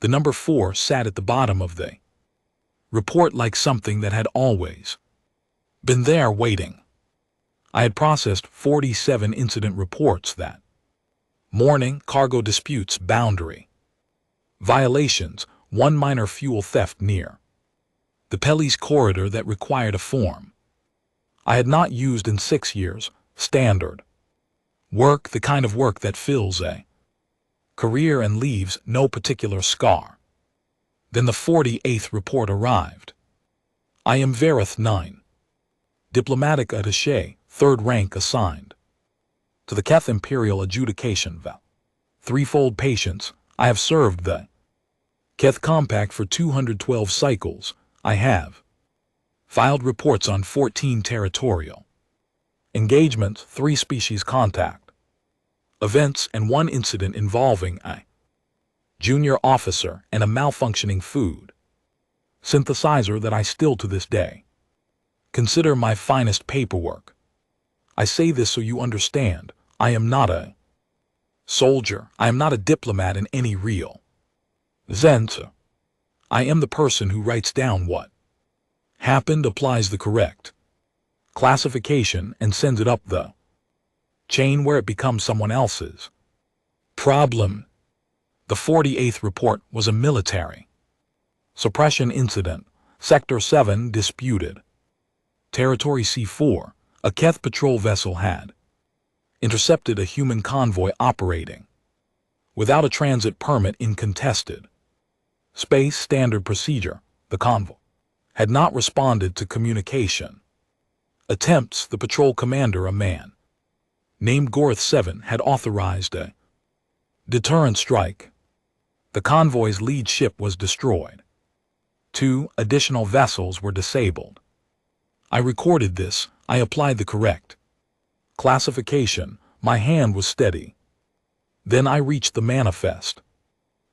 The number 4 sat at the bottom of the report like something that had always been there waiting. I had processed 47 incident reports that morning: cargo disputes, boundary violations, 1 minor fuel theft near the Pelly's corridor that required a form I had not used in 6 years, standard work, the kind of work that fills a career and leaves no particular scar. Then the 48th report arrived. I am Verith 9, diplomatic attaché, 3rd rank assigned to the Keth Imperial Adjudication Val. Threefold patience. I have served the Keth Compact for 212 cycles. I have filed reports on 14 territorial engagements, 3 species contact events, and 1 incident involving a junior officer and a malfunctioning food synthesizer that I still to this day consider my finest paperwork. I say this so you understand. I am not a soldier. I am not a diplomat in any real sense. I am the person who writes down what happened, applies the correct classification, and sends it up the chain where it becomes someone else's problem. The 48th report was a military suppression incident. Sector 7 disputed territory. C4, a Keth patrol vessel had intercepted a human convoy operating without a transit permit in contested space. Standard procedure. The convoy had not responded to communication attempts. The patrol commander, a man named Gorth 7, had authorized a deterrent strike. The convoy's lead ship was destroyed. 2 additional vessels were disabled. I recorded this. I applied the correct classification. My hand was steady. Then I reached the manifest.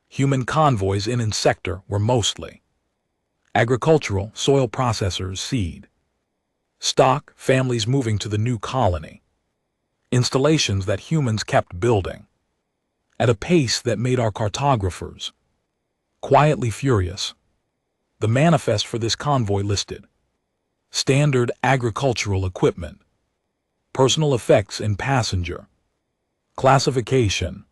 Human convoys in sector were mostly agricultural, soil processors, seed stock, families moving to the new colony, installations that humans kept building at a pace that made our cartographers quietly furious. The manifest for this convoy listed standard agricultural equipment, personal effects and passenger classification,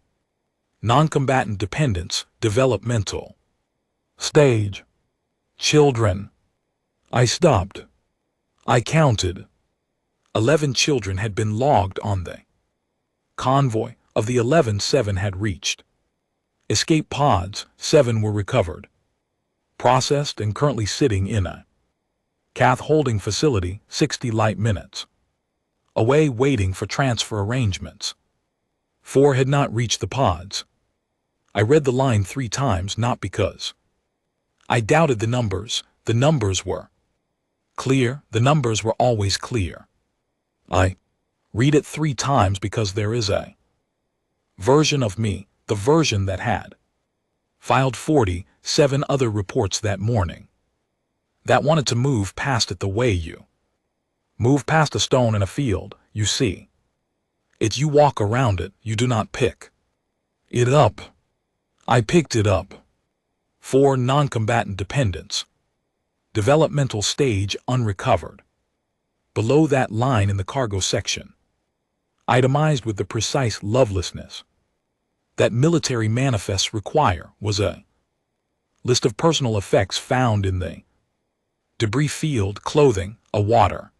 non-combatant dependents, developmental stage, children. I stopped. I counted. 11 children had been logged on the convoy. Of the 11, 7 had reached escape pods, 7 were recovered, processed, and currently sitting in a cath holding facility 60 light minutes away waiting for transfer arrangements. 4 had not reached the pods. I read the line 3 times, not because I doubted the numbers. The numbers were clear. The numbers were always clear. I read it 3 times because there is a version of me, the version that had filed 47 other reports that morning, that wanted to move past it the way you move past a stone in a field. You see it, you walk around it, you do not pick it up. I picked it up. 4 non-combatant dependents, developmental stage, unrecovered. Below that line in the cargo section, itemized with the precise lovelessness that military manifests require, was a list of personal effects found in the debris field: clothing, a water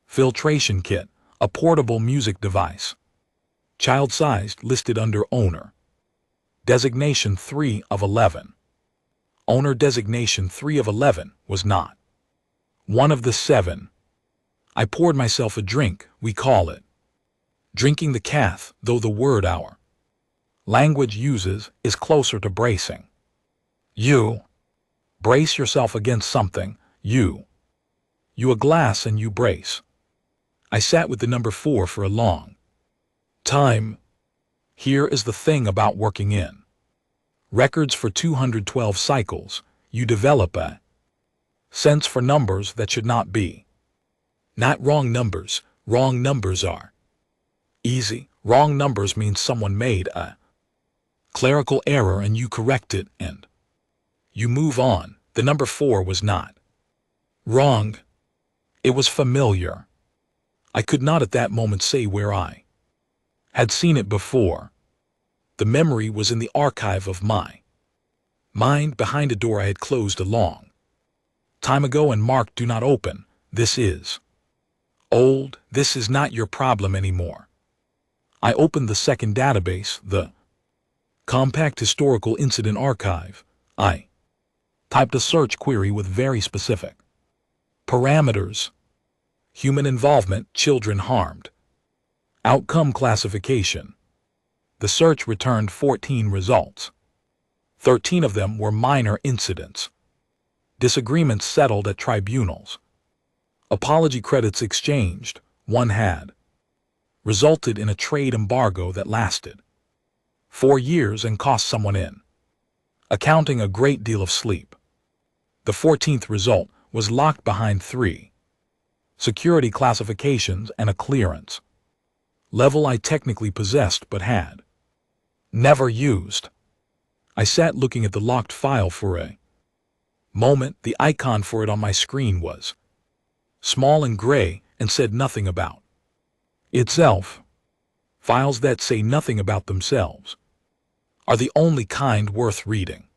filtration kit, a portable music device, child-sized, listed under owner designation 3 of 11. Owner designation 3 of 11 was not one of the 7. I poured myself a drink. We call it drinking the cath, though the word our language uses is closer to bracing. You brace yourself against something. You a glass and you brace. I sat with the number 4 for a long time. Here is the thing about working in records for 212 cycles. You develop a sense for numbers that should not be. Not wrong numbers. Wrong numbers are easy. Wrong numbers means someone made a clerical error and you correct it, and You move on. The number 4 was not wrong. It was familiar. I could not at that moment say where I had seen it before. The memory was in the archive of my mind, behind a door I had closed a long time ago and marked "Do not open. This is old. This is not your problem anymore." I opened the second database, the Compact Historical Incident Archive. I typed a search query with very specific parameters: human involvement, children harmed, outcome classification. The search returned 14 results. 13 of them were minor incidents. Disagreements settled at tribunals. Apology credits exchanged. One had resulted in a trade embargo that lasted 4 years and cost someone in accounting a great deal of sleep. The 14th result was locked behind 3 security classifications and a clearance level I technically possessed but had never used. I sat looking at the locked file for a moment. The icon for it on my screen was small and gray and said nothing about itself. Files that say nothing about themselves are the only kind worth reading.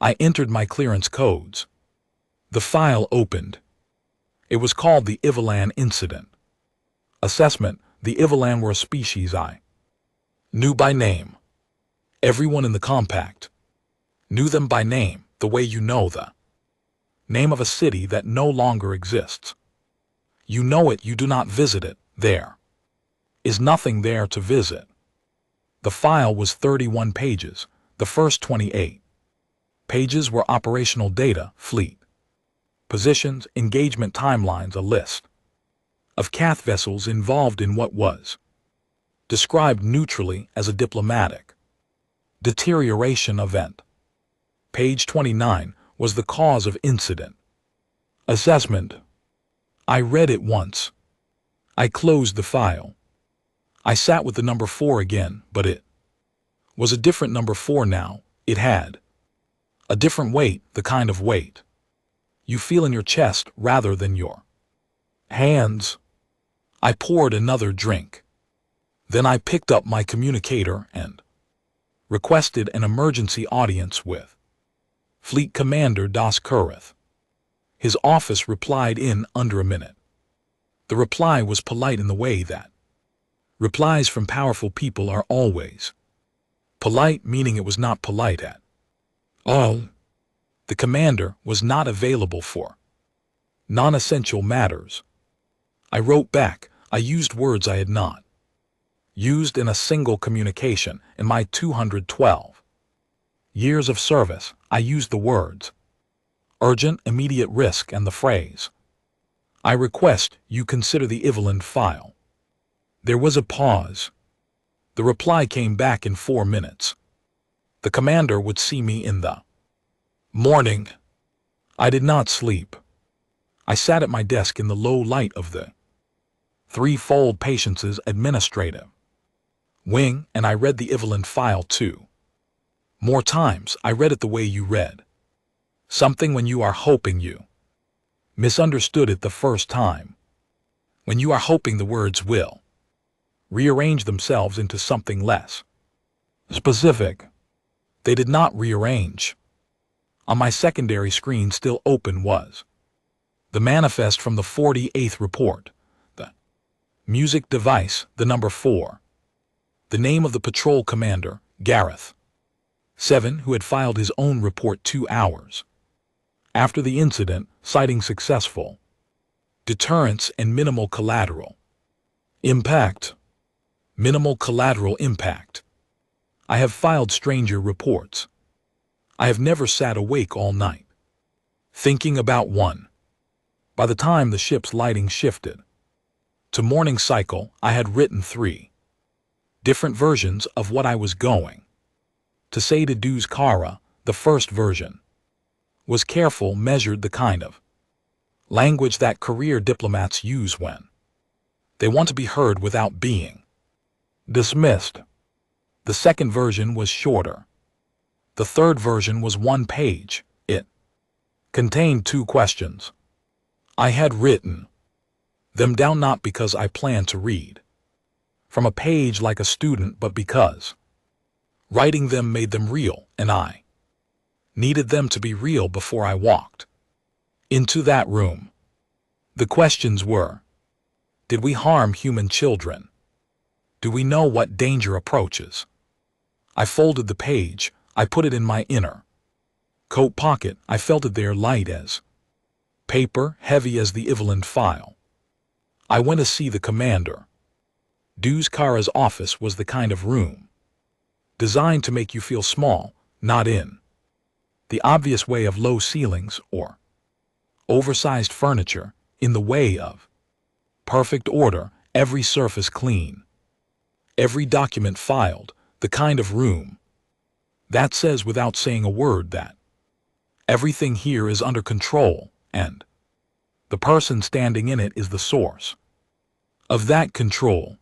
I entered my clearance codes. The file opened. It was called the Ivilan Incident Assessment. The Ivilan were a species I knew by name. Everyone in the compact knew them by name, the way you know the name of a city that no longer exists. You know it, you do not visit it. There is nothing there to visit. The file was 31 pages. The first 28 pages were operational data, fleet positions, engagement timelines, a list of Cath vessels involved in what was described neutrally as a diplomatic deterioration event. Page 29 was the cause of incident assessment. I read it once. I closed the file. I sat with the number 4 again, but it was a different number 4 now. It had a different weight, the kind of weight you feel in your chest rather than your hands. I poured another drink. Then I picked up my communicator and requested an emergency audience with Fleet Commander Das Kurith. His office replied in under a minute. The reply was polite in the way that replies from powerful people are always polite, meaning it was not polite at all. The commander was not available for non-essential matters. I wrote back. I used words I had not used in a single communication in my 212 years of service. I used the words urgent, immediate risk, and the phrase, "I request you consider the Ivilan file." There was a pause. The reply came back in 4 minutes. The commander would see me in the morning. I did not sleep. I sat at my desk in the low light of the threefold Patience's administrative wing, and I read the Ivilan file 2 more times. I read it the way you read something when you are hoping you misunderstood it the first time. When you are hoping the words will rearrange themselves into something less specific. They did not rearrange. On my secondary screen, still open, was the manifest from the 48th report, the music device, the number 4, the name of the patrol commander, Gareth 7, who had filed his own report 2 hours after the incident, citing successful deterrence and minimal collateral impact. Minimal collateral impact. I have filed stranger reports. I have never sat awake all night thinking about one. By the time the ship's lighting shifted to morning cycle, I had written 3 different versions of what I was going to say to Duz Kara. The first version was careful, measured, the kind of language that career diplomats use when they want to be heard without being dismissed. The second version was shorter. The third version was 1 page. It contained 2 questions. I had written them down not because I planned to read from a page like a student, but because writing them made them real, and I needed them to be real before I walked into that room. The questions were: did we harm human children? Do we know what danger approaches? I folded the page. I put it in my inner coat pocket. I felt it there, light as paper, heavy as the Evelyn file. I went to see the commander. Duz Kara's office was the kind of room designed to make you feel small, not in the obvious way of low ceilings or oversized furniture, in the way of perfect order, every surface clean, every document filed, the kind of room that says without saying a word that everything here is under control, and the person standing in it is the source of that control.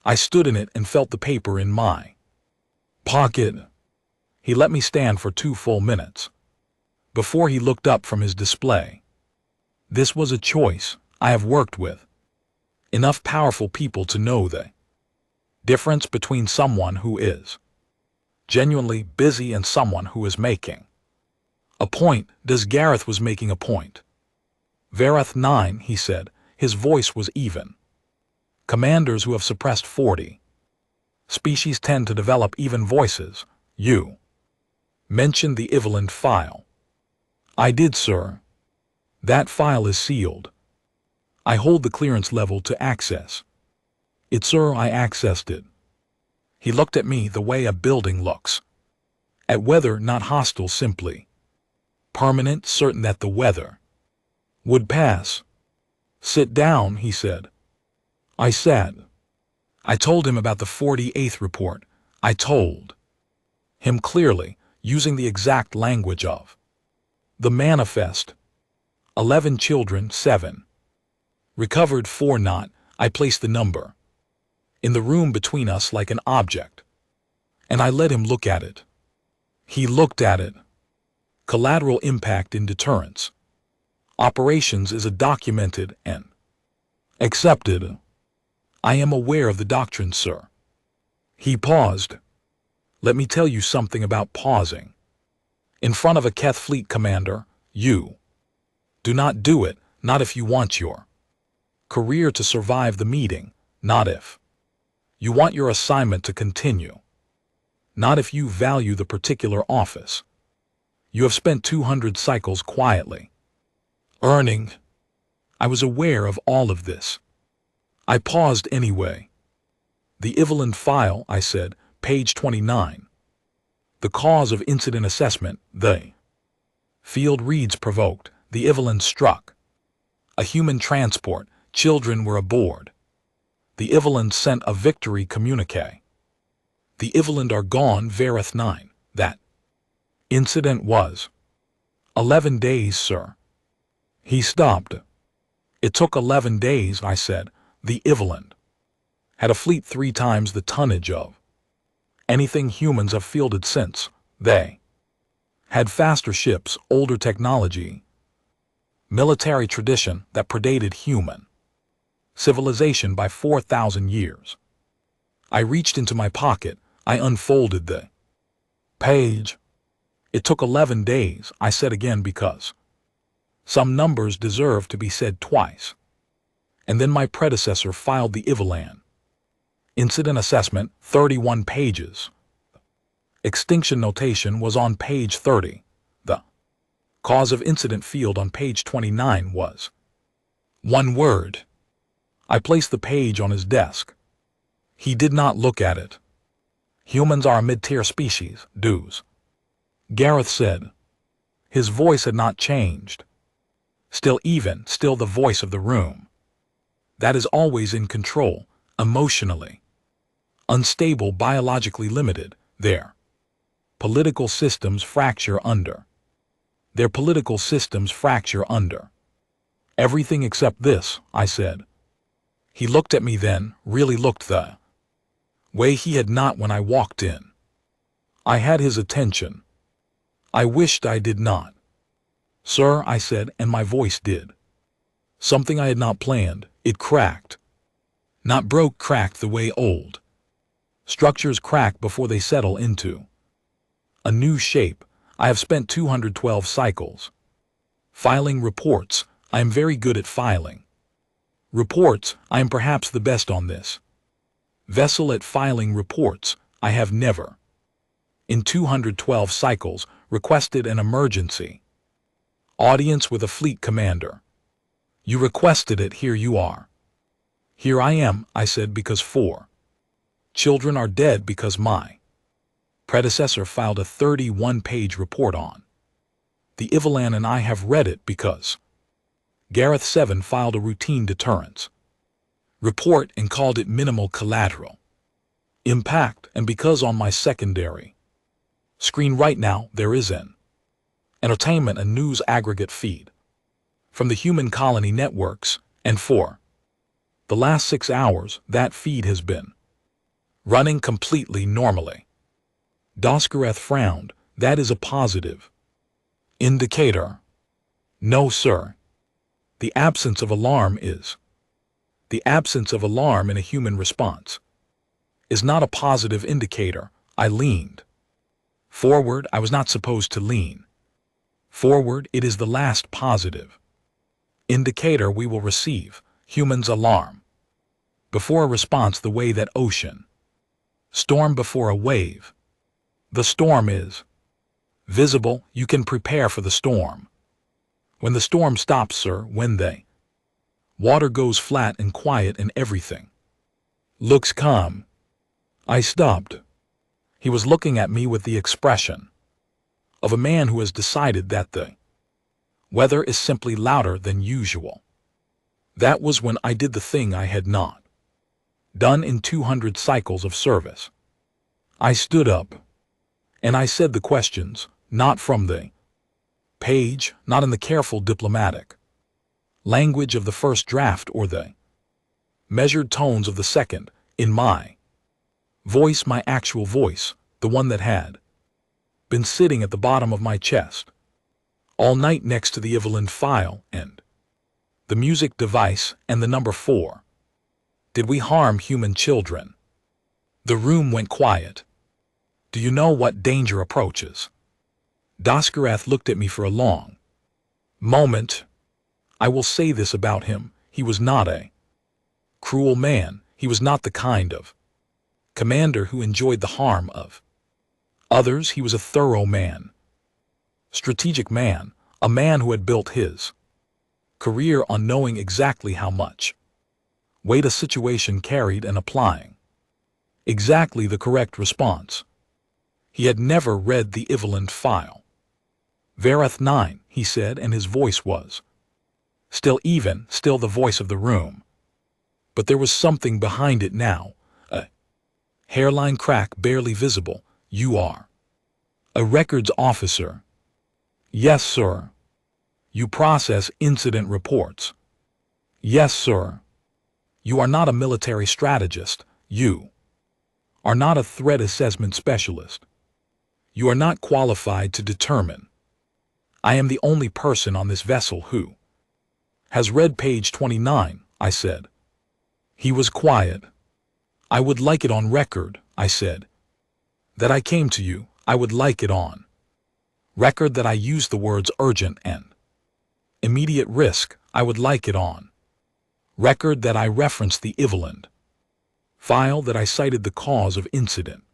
I stood in it and felt the paper in my pocket. He let me stand for 2 full minutes before he looked up from his display. This was a choice. I have worked with enough powerful people to know the difference between someone who is genuinely busy and someone who is making a point. Gareth was making a point. Vareth 9, he said. His voice was even. Commanders who have suppressed 40 species tend to develop even voices. You mentioned the Evelyn file. I did, sir. That file is sealed. I hold the clearance level to access it, sir. I accessed it. He looked at me the way a building looks at weather, not hostile, simply permanent, certain that the weather would pass. Sit down, he said. I sat. I told him about the 48th report. I told him clearly, using the exact language of the manifest. 11 children, 7 recovered, 4 not. I placed the number in the room between us like an object, and I let him look at it. He looked at it. Collateral impact in deterrence operations is a documented and accepted. I am aware of the doctrine, sir. He paused. Let me tell you something about pausing. In front of a Keth Fleet commander, you do not do it, not if you want your career to survive the meeting, not if you want your assignment to continue, not if you value the particular office you have spent 200 cycles quietly earning. I was aware of all of this. I paused anyway. The Evelyn file, I said, page 29. The cause of incident assessment, the field reads provoked. The Evelyn struck a human transport. Children were aboard. The Evelyn sent a victory communique. The Evelyn are gone. Vareth 9. That incident was 11 days, sir. He stopped. It took 11 days, I said. The Evelyn had a fleet 3 times the tonnage of anything humans have fielded since. They had faster ships, older technology, military tradition that predated human civilization by 4,000 years. I reached into my pocket. I unfolded the page. It took 11 days, I said again, because some numbers deserve to be said twice. And then my predecessor filed the Evelyn incident assessment, 31 pages. Extinction notation was on page 30. The cause of incident field on page 29 was 1 word. I placed the page on his desk. He did not look at it. Humans are a mid-tier species, Duz. Gareth said. His voice had not changed. Still the voice of the room. That is always in control, emotionally unstable, biologically limited. Their political systems fracture under. Their political systems fracture under everything except this, I said. He looked at me then, really looked the way he had not when I walked in. I had his attention. I wished I did not. Sir, I said, and my voice did. Something I had not planned. It cracked. Not broke, cracked the way old structures crack before they settle into a new shape. I have spent 212 cycles filing reports. I am very good at filing reports. I am perhaps the best on this vessel at filing reports. I have never, in 212 cycles, requested an emergency audience with a fleet commander. You requested it, here you are. Here I am, I said, because 4 children are dead because my predecessor filed a 31-page report on the Evelyn, and I have read it because Gareth 7 filed a routine deterrence report and called it minimal collateral impact, and because on my secondary screen right now there is an entertainment and news aggregate feed from the human colony networks, and for the last 6 hours that feed has been running completely normally. Doskareth frowned. That is a positive indicator. No, sir. The absence of alarm is. The absence of alarm in a human response is not a positive indicator. I leaned forward. I was not supposed to lean forward. It is the last positive indicator we will receive. Humans alarm before a response, the way that ocean storm before a wave. The storm is visible. You can prepare for the storm. When the storm stops, sir, when the water goes flat and quiet and everything looks calm. I stopped. He was looking at me with the expression of a man who has decided that the weather is simply louder than usual. That was when I did the thing I had not done in 200 cycles of service. I stood up, and I said the questions, not from the page, not in the careful diplomatic language of the first draft or the measured tones of the second, in my voice, my actual voice, the one that had been sitting at the bottom of my chest all night next to the Evelyn file and the music device and the number 4. Did we harm human children? The room went quiet. Do you know what danger approaches? Doskareth looked at me for a long moment. I will say this about him. He was not a cruel man. He was not the kind of commander who enjoyed the harm of others. He was a thorough man, strategic man, a man who had built his career on knowing exactly how much weight a situation carried and applying exactly the correct response. He had never read the Evelyn file. Vareth 9, he said, and his voice was still the voice of the room. But there was something behind it now, a hairline crack barely visible. You are a records officer. Yes, sir. You process incident reports. Yes, sir. You are not a military strategist. You are not a threat assessment specialist. You are not qualified to determine. I am the only person on this vessel who has read page 29, I said. He was quiet. I would like it on record, I said, that I came to you. I would like it on record that I used the words urgent and immediate risk. I would like it on record that I referenced the Evelyn file, that I cited the cause of incident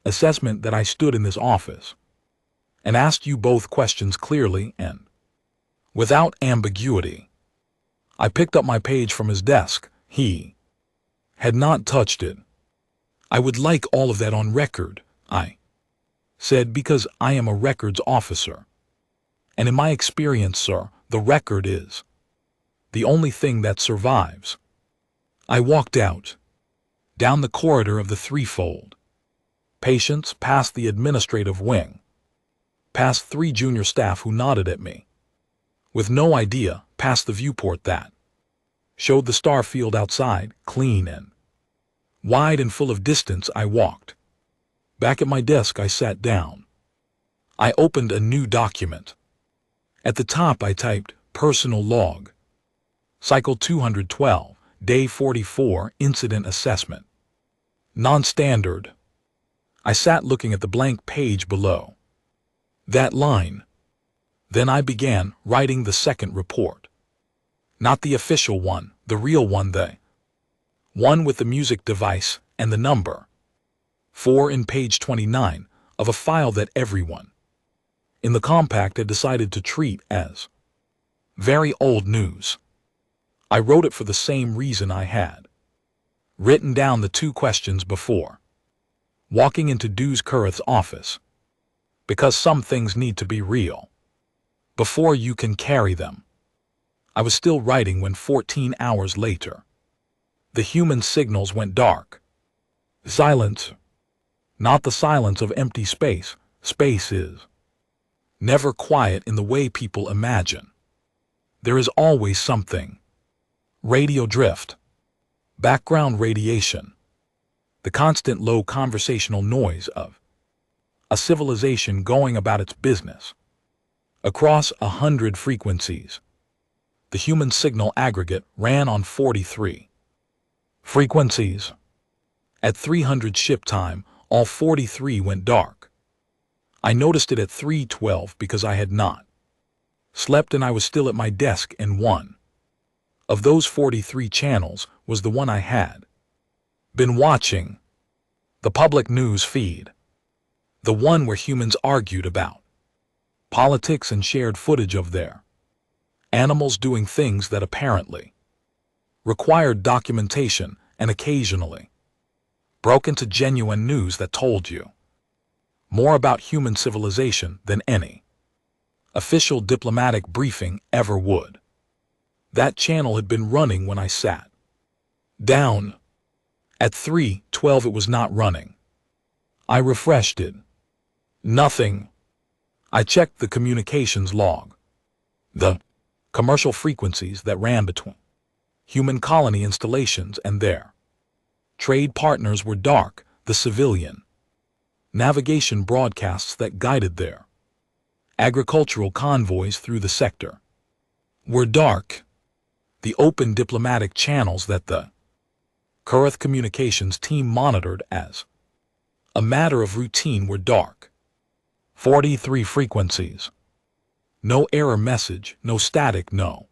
assessment, that I stood in this office and asked you both questions clearly and without ambiguity. I picked up my page from his desk. He had not touched it. I would like all of that on record, I said, because I am a records officer. And in my experience, sir, the record is the only thing that survives. I walked out, down the corridor of the threefold patients, past the administrative wing, past 3 junior staff who nodded at me with no idea, past the viewport that showed the star field outside, clean and wide and full of distance. I walked back at my desk. I sat down. I opened a new document. At the top I typed personal log. Cycle 212, day 44, incident assessment. Non-standard. I sat looking at the blank page below. That line. Then I began writing the second report. Not the official one, the real one, the one with the music device and the number 4 in page 29 of a file that everyone in the compact had decided to treat as very old news. I wrote it for the same reason I had written down the 2 questions before walking into Dues Kurth's office. Because some things need to be real before you can carry them. I was still writing when 14 hours later, the human signals went dark. Silence. Not the silence of empty space. Space is never quiet in the way people imagine. There is always something. Radio drift. Background radiation. The constant low conversational noise of a civilization going about its business. Across 100 frequencies, the human signal aggregate ran on 43 frequencies. At 300 ship time, all 43 went dark. I noticed it at 3:12 because I had not slept and I was still at my desk, and one of those 43 channels was the one I had been watching, the public news feed, the one where humans argued about politics and shared footage of their animals doing things that apparently required documentation and occasionally broke into genuine news that told you more about human civilization than any official diplomatic briefing ever would. That channel had been running when I sat down. At 3:12 it was not running. I refreshed it. Nothing. I checked the communications log. The commercial frequencies that ran between human colony installations and their trade partners were dark. The civilian navigation broadcasts that guided their agricultural convoys through the sector were dark. The open diplomatic channels that the Kurth communications team monitored as a matter of routine were dark. 43 frequencies. No error message, no static, no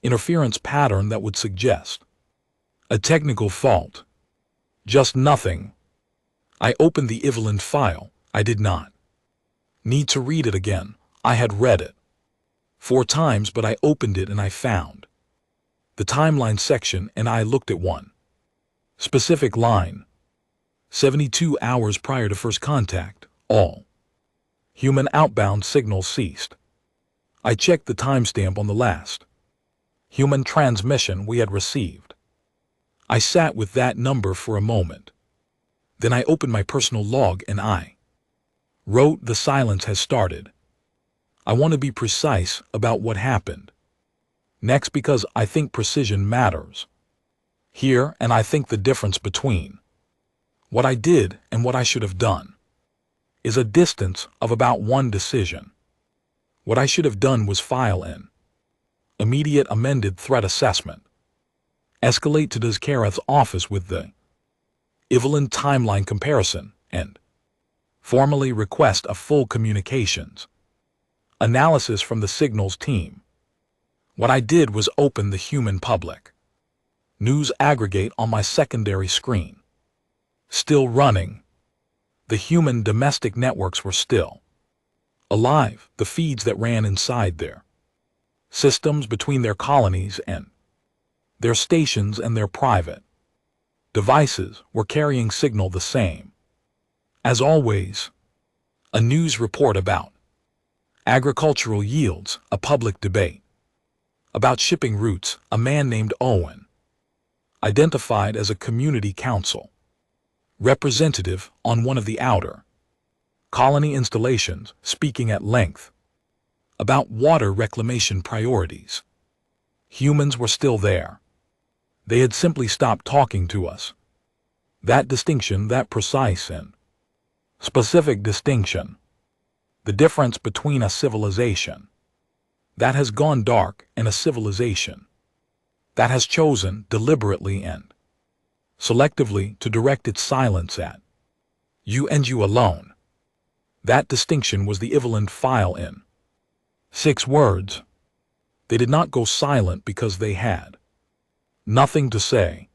interference pattern that would suggest a technical fault. Just nothing. I opened the Evelyn file. I did not need to read it again. I had read it 4 times, but I opened it and I found the timeline section, and I looked at one specific line. 72 hours prior to first contact, all human outbound signals ceased. I checked the timestamp on the last human transmission we had received. I sat with that number for a moment. Then I opened my personal log and I wrote, "The silence has started." I want to be precise about what happened next because I think precision matters here, and I think the difference between what I did and what I should have done is a distance of about 1 decision. What I should have done was file an immediate amended threat assessment, escalate to Dues Kurth's office with the Evelyn timeline comparison, and formally request a full communications analysis from the signals team. What I did was open the human public news aggregate on my secondary screen. Still running. The human domestic networks were still alive, the feeds that ran inside their systems between their colonies and their stations and their private devices were carrying signal the same. As always, a news report about agricultural yields, a public debate about shipping routes, a man named Owen, identified as a community council representative on one of the outer colony installations, speaking at length about water reclamation priorities. Humans were still there. They had simply stopped talking to us. That distinction, that precise and specific distinction, The difference between a civilization that has gone dark and a civilization that has chosen deliberately and selectively to direct its silence at you and you alone. That distinction was the Evelyn file in 6 words. They did not go silent because they had nothing to say.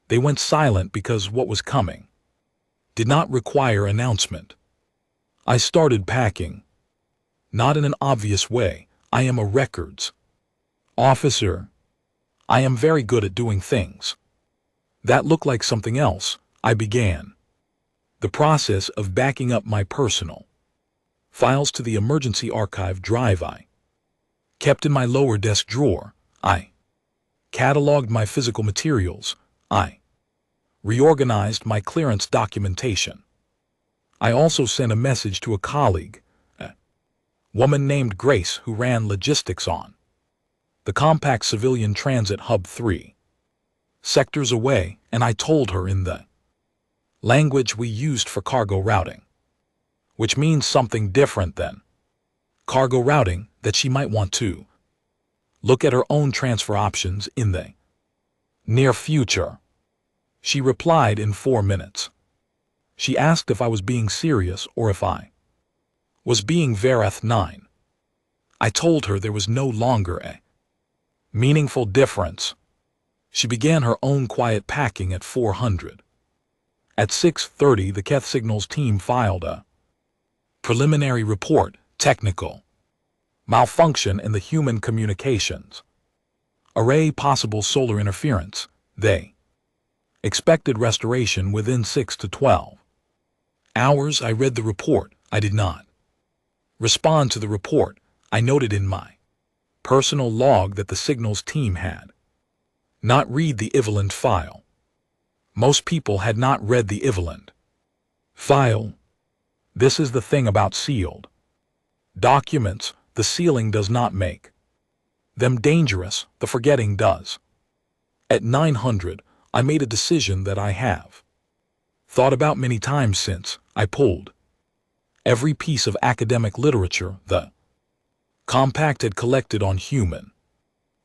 They went silent because what was coming did not require announcement. I started packing. Not in an obvious way. I am a records officer. I am very good at doing things that look like something else. I began the process of backing up my personal files to the emergency archive drive I kept in my lower desk drawer. I cataloged my physical materials. I reorganized my clearance documentation. I also sent a message to a colleague, a woman named Grace who ran logistics on the compact civilian transit hub 3 sectors away, and I told her in the language we used for cargo routing, which means something different than cargo routing, that she might want to look at her own transfer options in the near future. She replied in 4 minutes. She asked if I was being serious or if I was being Verath 9. I told her there was no longer a meaningful difference. She began her own quiet packing at 400. At 6:30, the Keth Signals team filed a preliminary report, technical malfunction in the human communications array, possible solar interference. They expected restoration within 6 to 12 hours. I read the report. I did not respond to the report. I noted in my personal log that the Signals team had not read the Evelyn file. Most people had not read the Evelyn file. This is the thing about sealed documents. The sealing does not make them dangerous, the forgetting does. At 900, I made a decision that I have thought about many times since. I pulled every piece of academic literature the compact had collected on human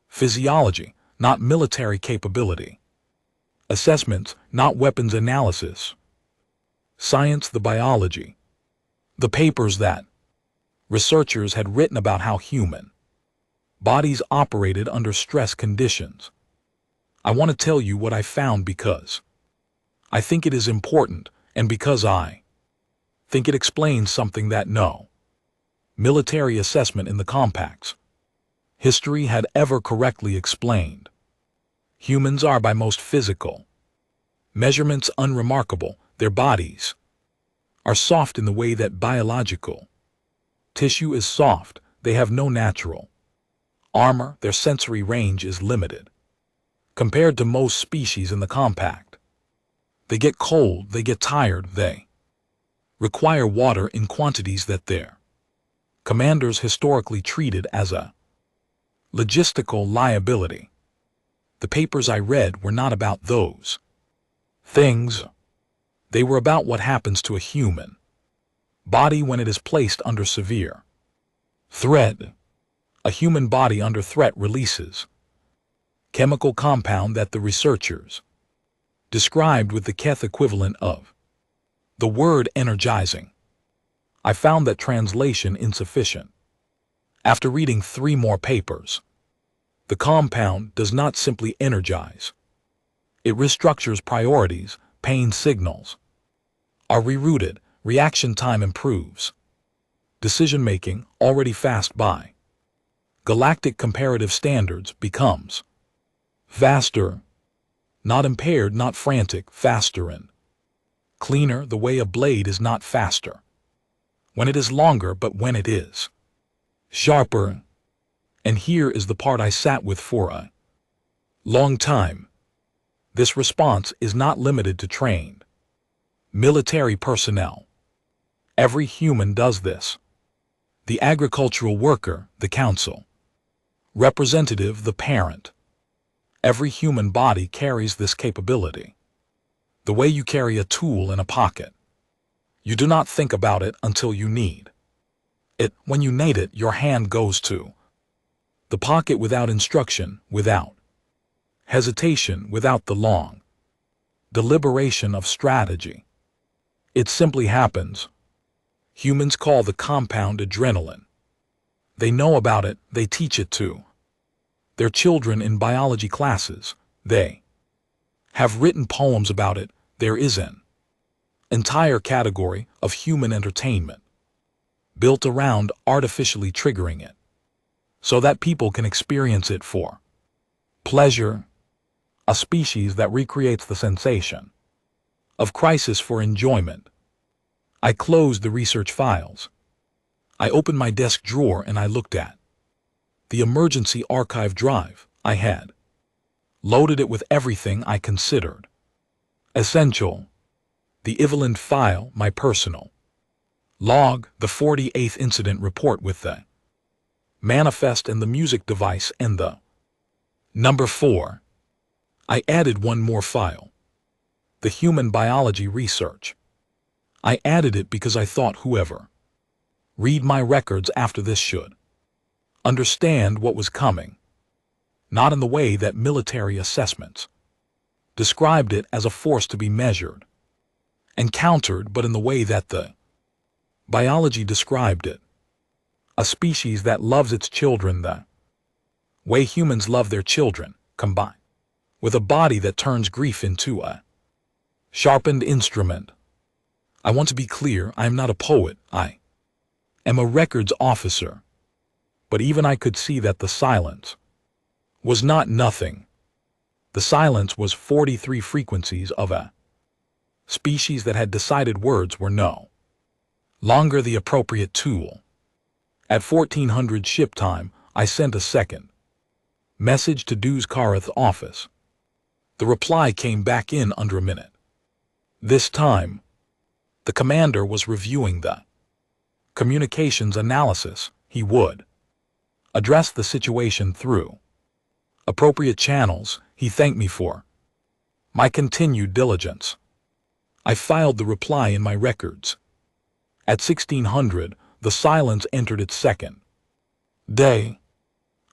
physiology, not military capability, assessments, not weapons analysis, science, the biology, the papers that researchers had written about how human bodies operated under stress conditions. I want to tell you what I found because I think it is important, and because I think it explains something that no military assessment in the compact's history had ever correctly explained. Humans are by most physical measurements unremarkable. Their bodies are soft in the way that biological tissue is soft. They have no natural armor. Their sensory range is limited compared to most species in the compact. They get cold, they get tired, they require water in quantities that their commanders historically treated as a logistical liability. The papers I read were not about those things. They were about what happens to a human body when it is placed under severe threat. A human body under threat releases chemical compound that the researchers described with the Keth equivalent of the word energizing. I found that translation insufficient. After reading 3 more papers, the compound does not simply energize. It restructures priorities, pain signals are rerouted, reaction time improves. Decision-making, already fast by galactic comparative standards, becomes faster, not impaired, not frantic, faster and cleaner. The way a blade is not faster when it is longer, but when it is sharper. And here is the part I sat with for a long time. This response is not limited to trained military personnel. Every human does this. The agricultural worker, the council representative, the parent. Every human body carries this capability. The way you carry a tool in a pocket. You do not think about it until you need When you need it, your hand goes to the pocket without instruction, without hesitation, without the long deliberation of strategy. It simply happens. Humans call the compound adrenaline. They know about it, they teach it to their children in biology classes. They have written poems about it. There is an entire category of human entertainment built around artificially triggering it so that people can experience it for pleasure, a species that recreates the sensation of crisis for enjoyment. I closed the research files. I opened my desk drawer and I looked at the emergency archive drive. I had loaded it with everything I considered essential. The Evelyn file, my personal log, the 48th incident report with the manifest and the music device and the number 4. I added one more file, the human biology research. I added it because I thought whoever read my records after this should understand what was coming, not in the way that military assessments described it as a force to be measured and countered, but in the way that the biology described it, a species that loves its children the way humans love their children, combined with a body that turns grief into a sharpened instrument. I want to be clear, I am not a poet, I am a records officer. But even I could see that the silence was not nothing. The silence was 43 frequencies of a species that had decided words were no longer the appropriate tool. At 1400 ship time, I sent a second message to Dew's Karath office. The reply came back in under a minute. This time, the commander was reviewing the communications analysis. He would address the situation through appropriate channels. He thanked me for my continued diligence. I filed the reply in my records. At 1600, the silence entered its second day.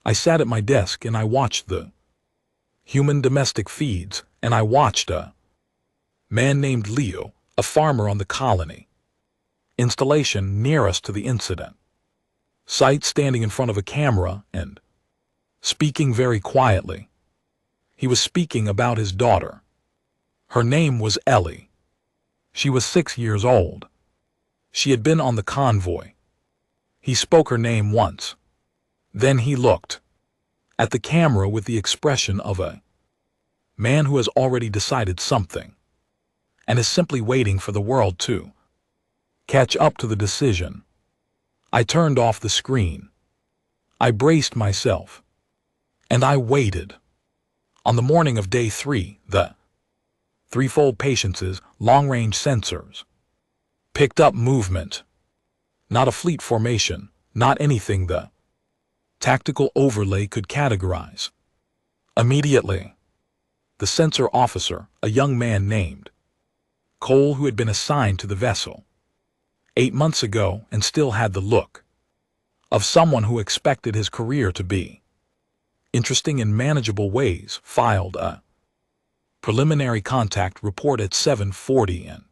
I sat at my desk and I watched the human domestic feeds, and I watched a man named Leo, a farmer on the colony installation nearest to the incident site, standing in front of a camera and speaking very quietly. He was speaking about his daughter. Her name was Ellie. She was 6 years old. She had been on the convoy. He spoke her name once. Then he looked at the camera with the expression of a man who has already decided something and is simply waiting for the world to catch up to the decision. I turned off the screen. I braced myself, and I waited. On the morning of day 3, the threefold patience's long-range sensors picked up movement, not a fleet formation, not anything the tactical overlay could categorize. Immediately, the sensor officer, a young man named Cole, who had been assigned to the vessel 8 months ago and still had the look of someone who expected his career to be interesting in manageable ways, filed a preliminary contact report at 7:40 and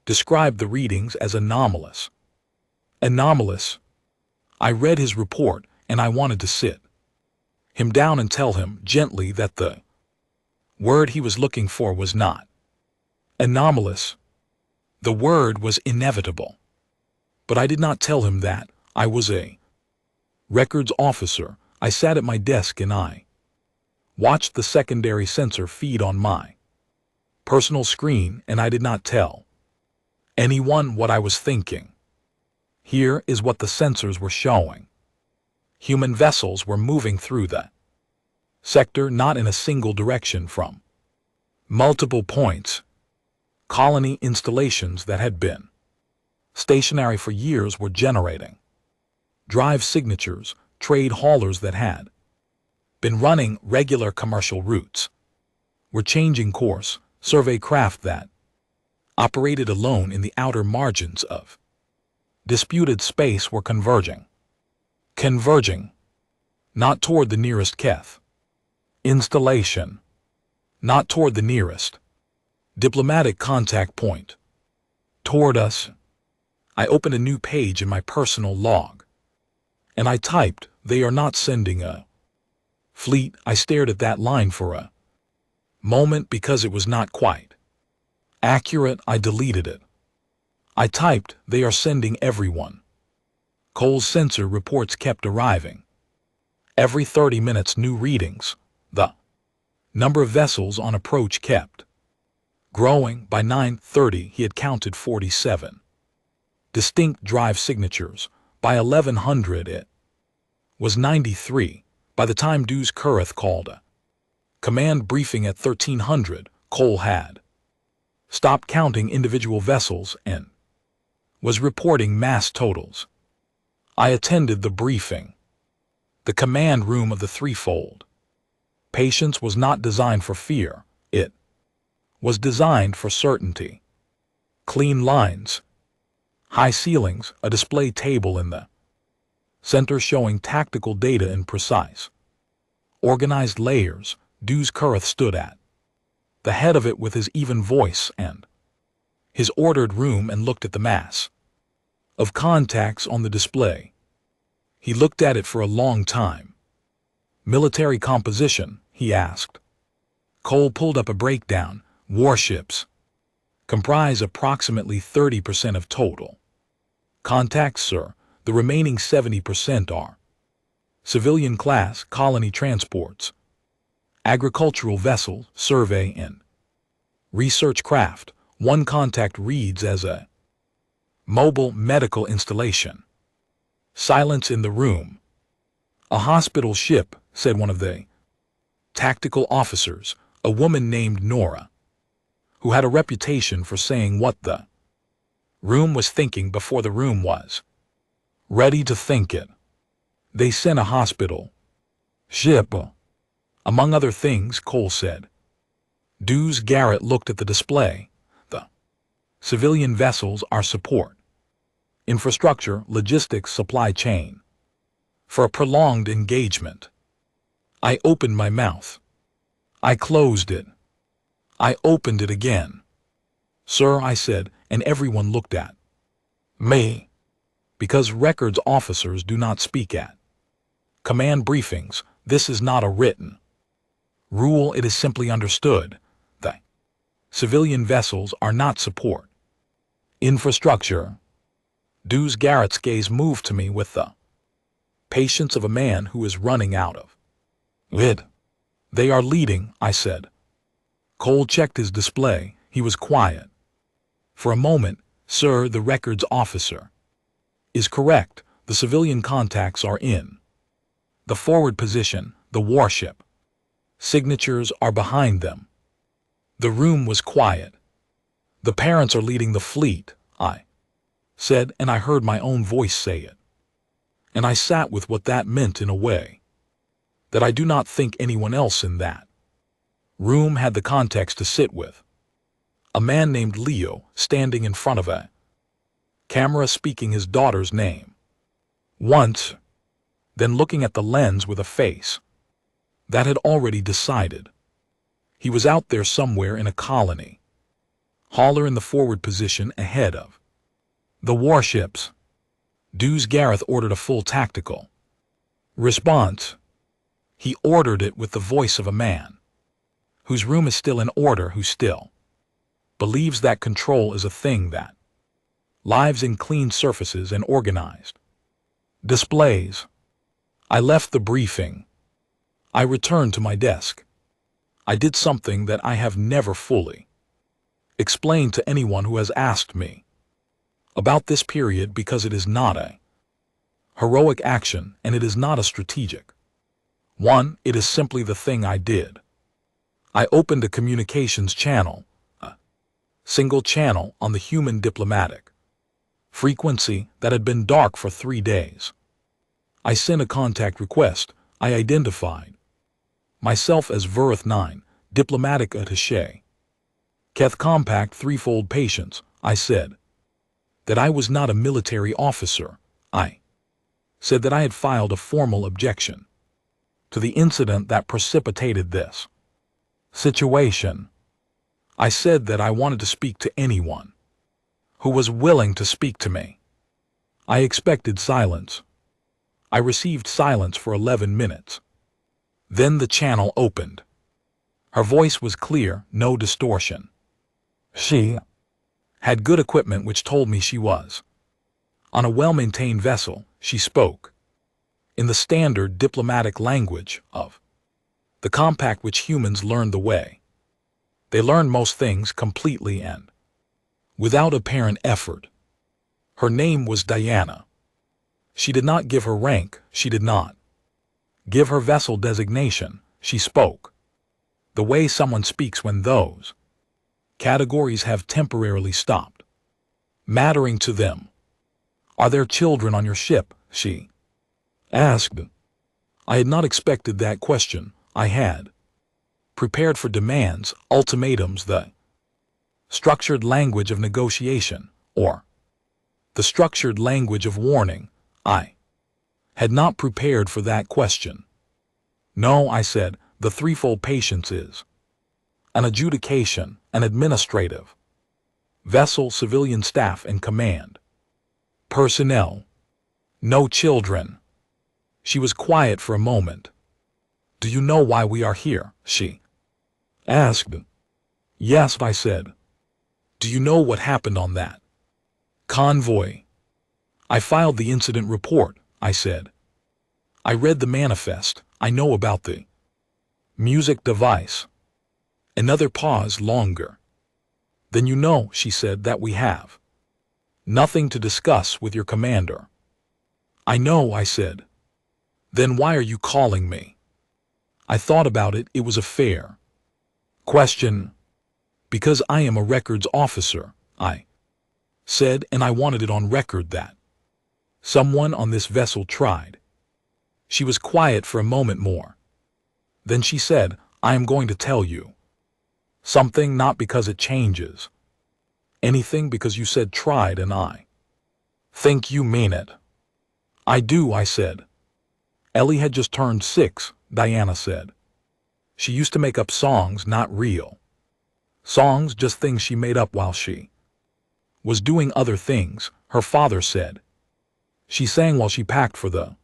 described the readings as anomalous. Anomalous. I read his report and I wanted to sit him down and tell him gently that the word he was looking for was not anomalous. The word was inevitable. But I did not tell him that. I was a records officer. I sat at my desk and I watched the secondary sensor feed on my personal screen, and I did not tell anyone what I was thinking. Here is what the sensors were showing. Human vessels were moving through the sector, not in a single direction, from multiple points. Colony installations that had been stationary for years were generating drive signatures. Trade haulers that had been running regular commercial routes were changing course. Survey craft that operated alone in the outer margins of disputed space were converging. Converging, not toward the nearest Keth installation, not toward the nearest diplomatic contact point, toward us. I opened a new page in my personal log, and I typed, "They are not sending a fleet." I stared at that line for a moment because it was not quite accurate. I deleted it. I typed, "They are sending everyone." Cole's sensor reports kept arriving. Every 30 minutes, new readings. The number of vessels on approach kept growing. By 9:30, he had counted 47 distinct drive signatures. By 1100, it was 93. By the time Duz Kureth called a command briefing at 1300, Cole had stopped counting individual vessels and was reporting mass totals. I attended the briefing. The command room of the threefold patience was not designed for fear. It was designed for certainty. Clean lines, high ceilings, a display table in the center showing tactical data in precise, organized layers. Duz Kureth stood at the head of it with his even voice and his ordered room and looked at the mass of contacts on the display. He looked at it for a long time. "Military composition?" he asked. Cole pulled up a breakdown. "Warships comprise approximately 30% of total contacts, sir. The remaining 70% are civilian class, colony transports, agricultural vessels, survey and research craft. One contact reads as a mobile medical installation." Silence in the room. "A hospital ship," said one of the tactical officers, a woman named Nora, who had a reputation for saying what the room was thinking before the room was ready to think it. "They sent a hospital ship, among other things," Cole said. Duz Garrett looked at the display. "The civilian vessels are support, infrastructure, logistics, supply chain for a prolonged engagement." I opened my mouth. I closed it. I opened it again. "Sir," I said, and everyone looked at me, because records officers do not speak at command briefings. This is not a written rule. It is simply understood. The civilian vessels are not support infrastructure. Duz Garrett's gaze moved to me with the patience of a man who is running out of it. "They are leading," I said. Cole checked his display. He was quiet. For a moment. "Sir, the records officer is correct. The civilian contacts are in the forward position. The warship signatures are behind them." The room was quiet. "The parents are leading the fleet," I said, and I heard my own voice say it. And I sat with what that meant in a way that I do not think anyone else in that room had the context to sit with. A man named Leo standing in front of a camera speaking his daughter's name once, then looking at the lens with a face that had already decided. He was out there somewhere in a colony hauler in the forward position ahead of the warships. Duz Garrett ordered a full tactical response. He ordered it with the voice of a man whose room is still in order, who still believes that control is a thing that lives in clean surfaces and organized displays. I left the briefing. I returned to my desk. I did something that I have never fully explained to anyone who has asked me about this period, because it is not a heroic action and it is not a strategic one. It is simply the thing I did. I opened a communications channel, a single channel on the human diplomatic frequency that had been dark for 3 days. I sent a contact request. I identified myself as Verith 9, diplomatic attaché. Keth Compact threefold patience, I said. that I was not a military officer. I said that I had filed a formal objection to the incident that precipitated this situation. I said that I wanted to speak to anyone who was willing to speak to me. I expected silence. I received silence for 11 minutes. Then the channel opened. Her voice was clear, no distortion. She had good equipment which told me she was on a well-maintained vessel. She spoke in the standard diplomatic language of the compact which humans learn the way. They learn most things completely and without apparent effort. Her name was Diana. She did not give her rank, she did not give her vessel designation. She spoke the way someone speaks when those categories have temporarily stopped mattering to them. Are there children on your ship? She asked. I had not expected that question. I had prepared for demands, ultimatums, the structured language of negotiation, or the structured language of warning. I had not prepared for that question. No, I said, the threefold patience is an adjudication, an administrative, vessel, civilian staff, and command personnel. No children. She was quiet for a moment. Do you know why we are here? She asked. Yes, I said. Do you know what happened on that convoy? I filed the incident report, I said. I read the manifest. I know about the music device. Another pause, longer. Then you know, she said, that we have nothing to discuss with your commander. I know, I said. Then why are you calling me? I thought about it. It was a fair question. Because I am a records officer, I said, and I wanted it on record that someone on this vessel tried. She was quiet for a moment more. Then she said, I am going to tell you something, not because it changes anything, because you said tried and I think you mean it. I do, I said. Ellie had just turned 6, Diana said. She used to make up songs, not real songs, just things she made up while she was doing other things, her father said. She sang while she packed for the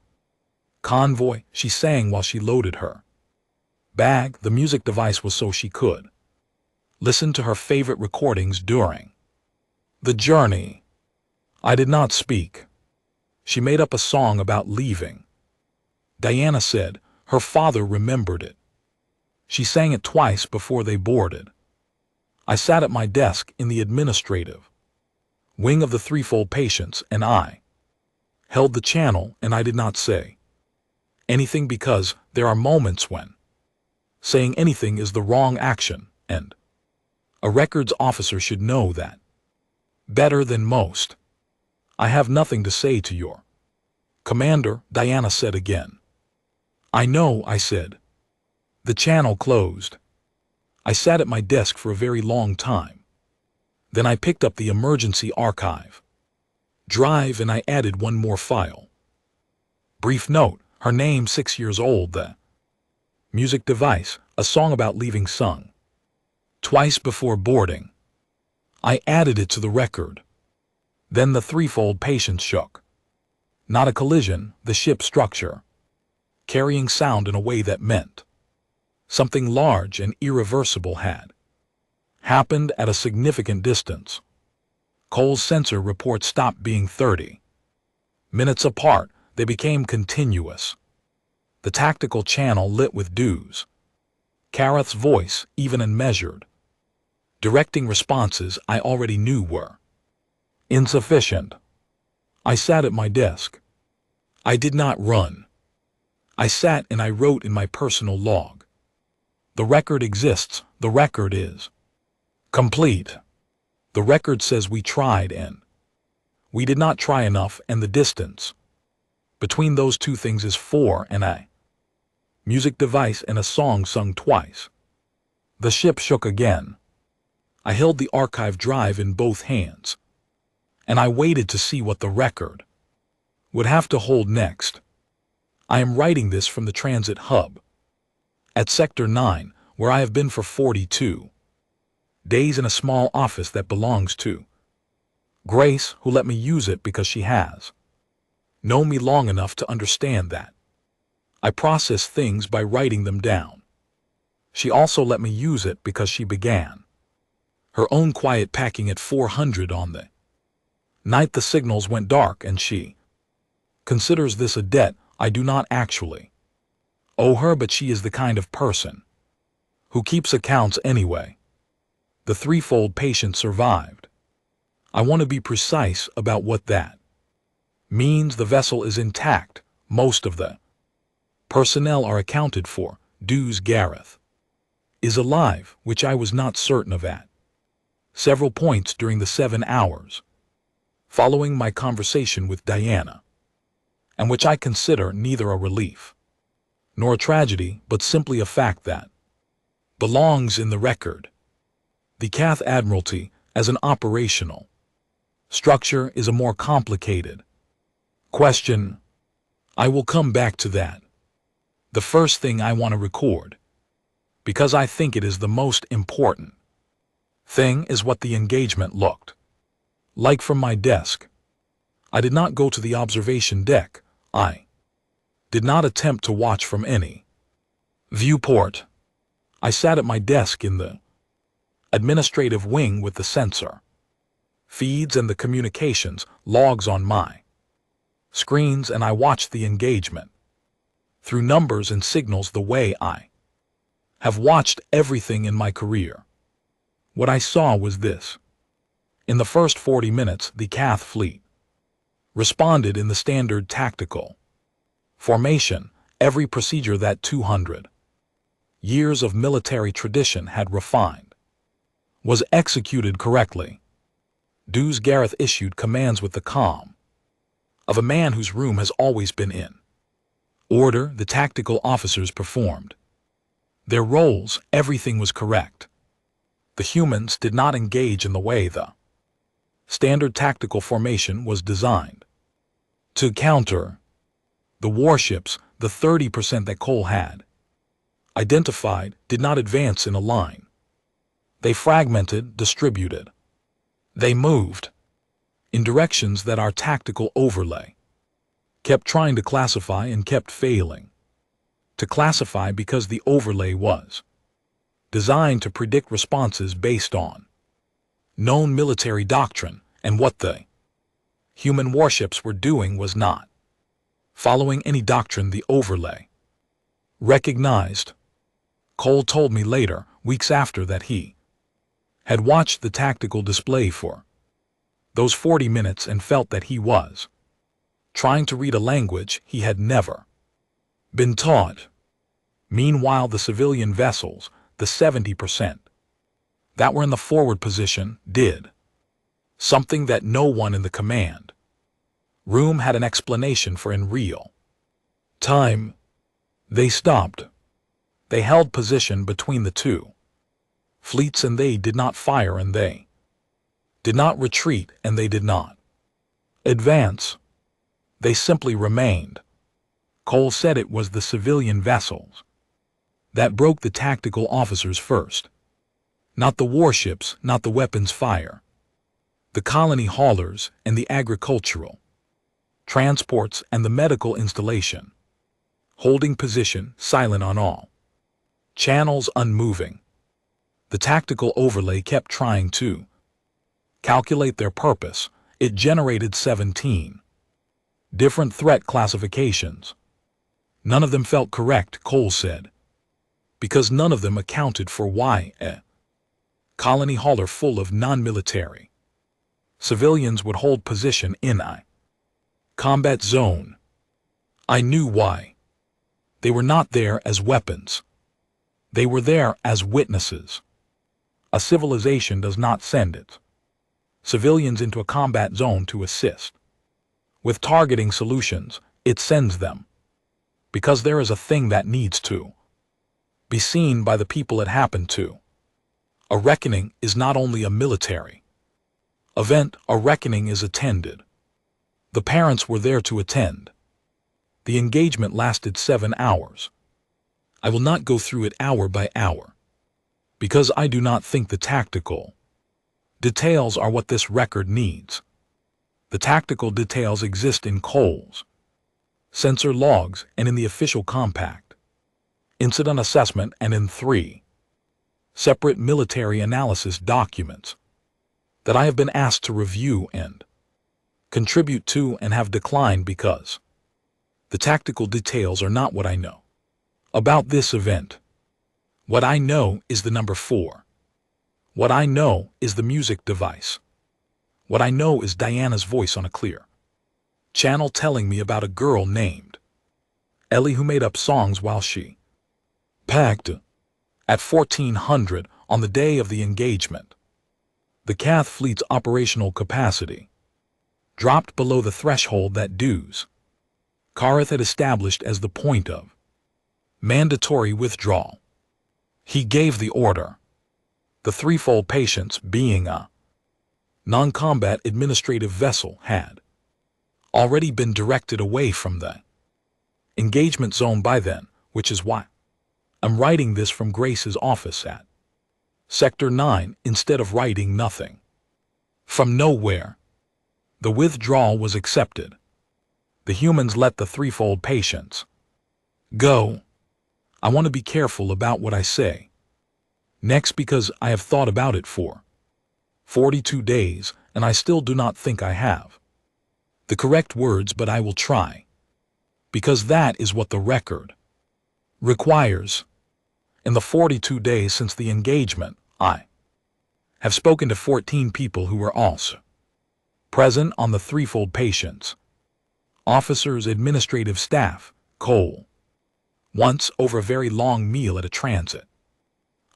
convoy. She sang while she loaded her bag. The music device was so she could listen to her favorite recordings during the journey. I did not speak. She made up a song about leaving. Diana said her father remembered it. She sang it twice before they boarded. I sat at my desk in the administrative wing of the threefold patience, and I held the channel, and I did not say anything because there are moments when saying anything is the wrong action, and a records officer should know that better than most. I have nothing to say to your commander, Diana said again. I know, I said. The channel closed. I sat at my desk for a very long time. Then I picked up the emergency archive drive and I added one more file. Brief note, her name 6 years old, the music device, a song about leaving sung twice before boarding. I added it to the record. Then the threefold patience shook. Not a collision, the ship structure, carrying sound in a way that meant something large and irreversible had happened at a significant distance. Cole's sensor reports stopped being 30 minutes apart. They became continuous. The tactical channel lit with dues. Kareth's voice, even and measured, directing responses I already knew were insufficient. I sat at my desk. I did not run. I sat and I wrote in my personal log. The record exists. The record is complete. The record says we tried and we did not try enough, and the distance between those two things is 4 and a music device and a song sung twice. The ship shook again. I held the archive drive in both hands. and I waited to see what the record would have to hold next. I am writing this from the transit hub at Sector 9, where I have been for 42 days in a small office that belongs to Grace, who let me use it because she has known me long enough to understand that I process things by writing them down. She also let me use it because she began her own quiet packing at 400 on the night the signals went dark, and she considers this a debt I do not actually owe her, but she is the kind of person who keeps accounts anyway. The threefold patient survived. I want to be precise about what that means. The vessel is intact. Most of the personnel are accounted for. Dues Gareth is alive, which I was not certain of at several points during the 7 hours following my conversation with Diana, and which I consider neither a relief nor a tragedy, but simply a fact that belongs in the record. The Cath Admiralty, as an operational structure, is a more complicated question. I will come back to that. The first thing I want to record, because I think it is the most important thing, is what the engagement looked like from my desk. I did not go to the observation deck. I did not attempt to watch from any viewport. I sat at my desk in the administrative wing with the sensor feeds and the communications logs on my screens, and I watched the engagement through numbers and signals the way I have watched everything in my career. What I saw was this. In the first 40 minutes, the Cath fleet responded in the standard tactical formation. Every procedure that 200 years of military tradition had refined was executed correctly. Dues Gareth issued commands with the calm of a man whose room has always been in order. The tactical officers performed their roles. Everything was correct. The humans did not engage in the way the standard tactical formation was designed to counter. The warships, the 30% that Cole had identified, did not advance in a line. They fragmented, distributed. They moved in directions that our tactical overlay kept trying to classify and kept failing to classify, because the overlay was designed to predict responses based on known military doctrine, and what the human warships were doing was not following any doctrine the overlay recognized. Cole told me later, weeks after, that he had watched the tactical display for those 40 minutes and felt that he was trying to read a language he had never been taught. Meanwhile, the civilian vessels, the 70% that were in the forward position, did something that no one in the command room had an explanation for in real time. They stopped. They held position between the two fleets, and they did not fire, and they did not retreat, and they did not advance. They simply remained. Cole said it was the civilian vessels that broke the tactical officers first. Not the warships, not the weapons fire. The colony haulers and the agricultural transports and the medical installation, holding position, silent on all channels, unmoving. The tactical overlay kept trying to calculate their purpose. It generated 17 different threat classifications. None of them felt correct, Cole said, because none of them accounted for why a colony hauler full of non-military civilians would hold position in a combat zone. I knew why. They were not there as weapons. They were there as witnesses. A civilization does not send its civilians into a combat zone to assist with targeting solutions. It sends them because there is a thing that needs to be seen by the people it happened to. A reckoning is not only a military Event, a reckoning is attended. The parents were there to attend. The engagement lasted 7 hours. I will not go through it hour by hour, because I do not think the tactical details are what this record needs. The tactical details exist in Cole's sensor logs and in the official compact incident assessment and in 3 separate military analysis documents that I have been asked to review and contribute to and have declined because the tactical details are not what I know about this event. What I know is the number 4. What I know is the music device. What I know is Diana's voice on a clear channel telling me about a girl named Ellie who made up songs while she packed at 1400 on the day of the engagement. The Cath Fleet's operational capacity dropped below the threshold that Dews Carruth had established as the point of mandatory withdrawal. He gave the order. The threefold Patience, being a non-combat administrative vessel, had already been directed away from the engagement zone by then, which is why I'm writing this from Grace's office at Sector 9 instead of writing nothing from nowhere. The withdrawal was accepted. The humans let the threefold Patience go. I want to be careful about what I say next because I have thought about it for 42 days and I still do not think I have the correct words, but I will try, because that is what the record requires. In the 42 days since the engagement, I have spoken to 14 people who were also present on the threefold Patience. Officers, administrative staff, Cole. Once over a very long meal at a transit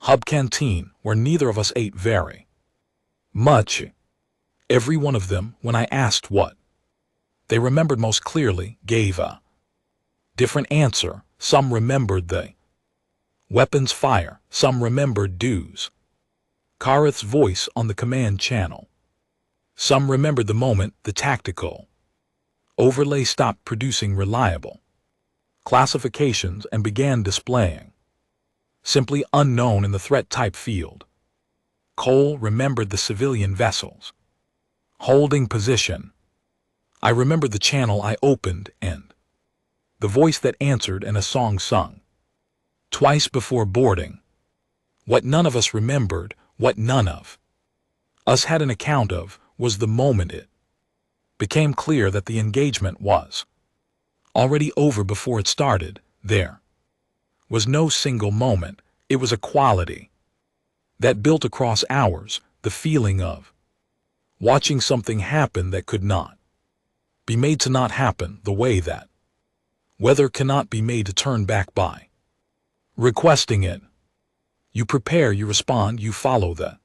hub canteen where neither of us ate very much. Every one of them, when I asked what they remembered most clearly, gave a different answer. Some remembered the weapons fire, some remembered Dews Carruth's voice on the command channel. Some remembered the moment the tactical overlay stopped producing reliable classifications and began displaying simply unknown in the threat type field. Cole remembered the civilian vessels holding position. I remembered the channel I opened and the voice that answered and a song sung twice before boarding. What none of us remembered, what none of us had an account of, was the moment it became clear that the engagement was already over before it started. There was no single moment. It was a quality that built across hours, the feeling of watching something happen that could not be made to not happen, the way that weather cannot be made to turn back by requesting it. You prepare, you respond, you follow the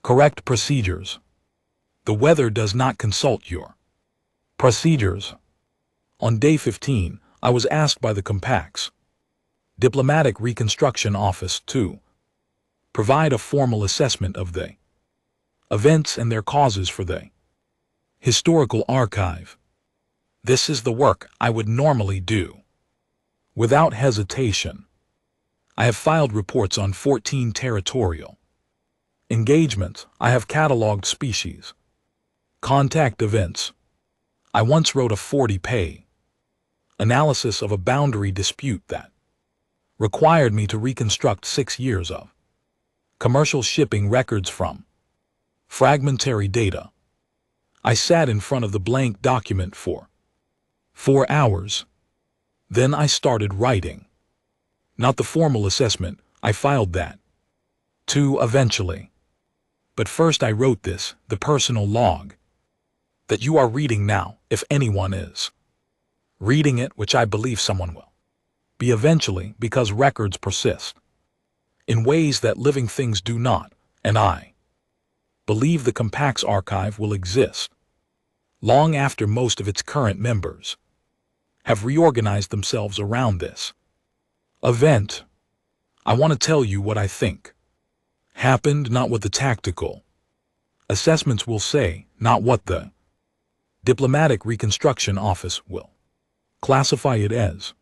correct procedures. The weather does not consult your procedures. On day 15, I was asked by the Compact's Diplomatic Reconstruction Office to provide a formal assessment of the events and their causes for the historical archive. This is the work I would normally do. Without hesitation, I have filed reports on 14 territorial engagements. I have cataloged species, contact events. I once wrote a 40-page analysis of a boundary dispute that required me to reconstruct 6 years of commercial shipping records from fragmentary data. I sat in front of the blank document for 4 hours. Then I started writing. Not the formal assessment, I filed that too eventually. But first I wrote this, the personal log that you are reading now, if anyone is reading it, which I believe someone will be eventually, because records persist in ways that living things do not, and I believe the Compact's archive will exist long after most of its current members have reorganized themselves around this event. I want to tell you what I think happened, not what the tactical Assessments will say not what the Diplomatic Reconstruction Office will classify it as.